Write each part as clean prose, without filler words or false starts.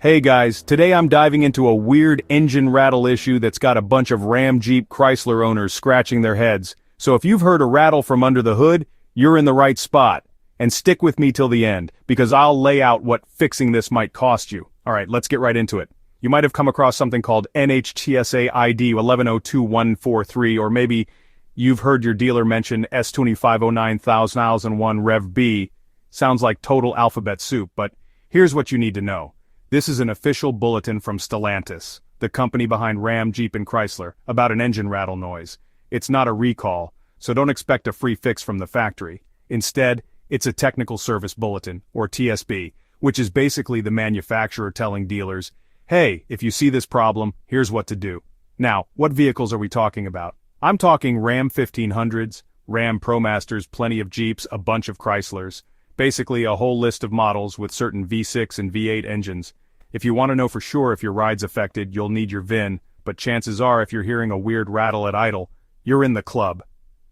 Hey guys, today I'm diving into a weird engine rattle issue that's got a bunch of Ram Jeep Chrysler owners scratching their heads. So if you've heard a rattle from under the hood, you're in the right spot. And stick with me till the end, because I'll lay out what fixing this might cost you. Alright, let's get right into it. You might have come across something called NHTSA ID 1102143, or maybe you've heard your dealer mention S2509001 Rev B. Sounds like total alphabet soup, but here's what you need to know. This is an official bulletin from Stellantis, the company behind Ram, Jeep, and Chrysler, about an engine rattle noise. It's not a recall, so don't expect a free fix from the factory. Instead, it's a Technical Service Bulletin, or TSB, which is basically the manufacturer telling dealers, hey, if you see this problem, here's what to do. Now, what vehicles are we talking about? I'm talking Ram 1500s, Ram ProMasters, plenty of Jeeps, a bunch of Chryslers. Basically a whole list of models with certain V6 and V8 engines. If you want to know for sure if your ride's affected, you'll need your VIN, but chances are if you're hearing a weird rattle at idle, you're in the club.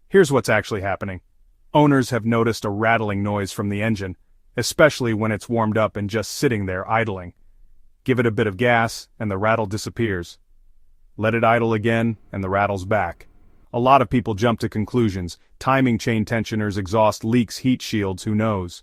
Here's what's actually happening. Owners have noticed a rattling noise from the engine, especially when it's warmed up and just sitting there idling. Give it a bit of gas, and the rattle disappears. Let it idle again, and the rattle's back. A lot of people jump to conclusions. Timing chain tensioners, exhaust leaks, heat shields, who knows?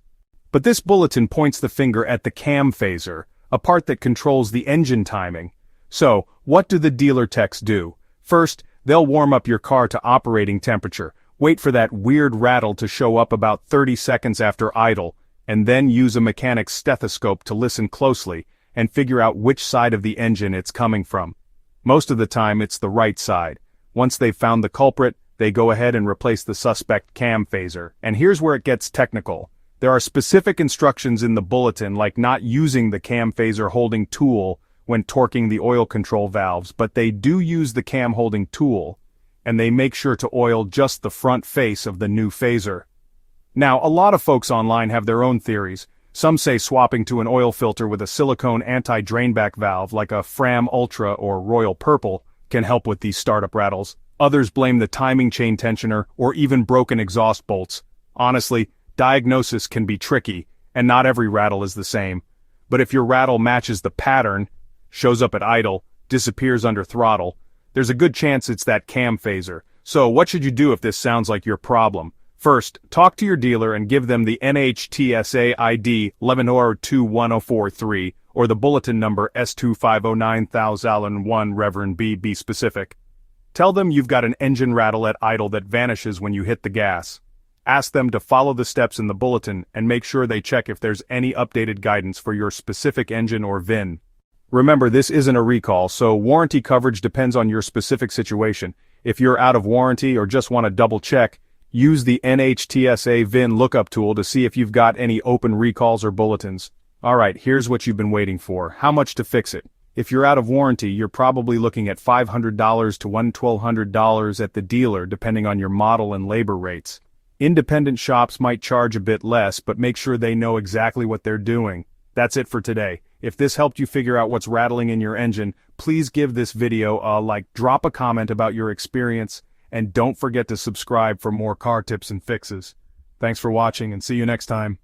But this bulletin points the finger at the cam phaser, a part that controls the engine timing. So, what do the dealer techs do? First, they'll warm up your car to operating temperature, wait for that weird rattle to show up about 30 seconds after idle, and then use a mechanic's stethoscope to listen closely and figure out which side of the engine it's coming from. Most of the time it's the right side. Once they've found the culprit, they go ahead and replace the suspect cam phaser. And here's where it gets technical. There are specific instructions in the bulletin, like not using the cam phaser holding tool when torquing the oil control valves, but they do use the cam holding tool, and they make sure to oil just the front face of the new phaser. Now, a lot of folks online have their own theories. Some say swapping to an oil filter with a silicone anti-drainback valve like a Fram Ultra or Royal Purple can help with these startup rattles. Others blame the timing chain tensioner or even broken exhaust bolts. Honestly, diagnosis can be tricky, and not every rattle is the same. But if your rattle matches the pattern, shows up at idle, disappears under throttle, there's a good chance it's that cam phaser. So what should you do if this sounds like your problem? First, talk to your dealer and give them the NHTSA ID 1102143 or the bulletin number S2509001 Rev B. Be specific. Tell them you've got an engine rattle at idle that vanishes when you hit the gas. Ask them to follow the steps in the bulletin and make sure they check if there's any updated guidance for your specific engine or VIN. Remember, this isn't a recall, so warranty coverage depends on your specific situation. If you're out of warranty or just want to double check, use the NHTSA VIN lookup tool to see if you've got any open recalls or bulletins. Alright, here's what you've been waiting for. How much to fix it? If you're out of warranty, you're probably looking at $500 to $1,200 at the dealer depending on your model and labor rates. Independent shops might charge a bit less, but make sure they know exactly what they're doing. That's it for today. If this helped you figure out what's rattling in your engine, please give this video a like, drop a comment about your experience, and don't forget to subscribe for more car tips and fixes. Thanks for watching and see you next time.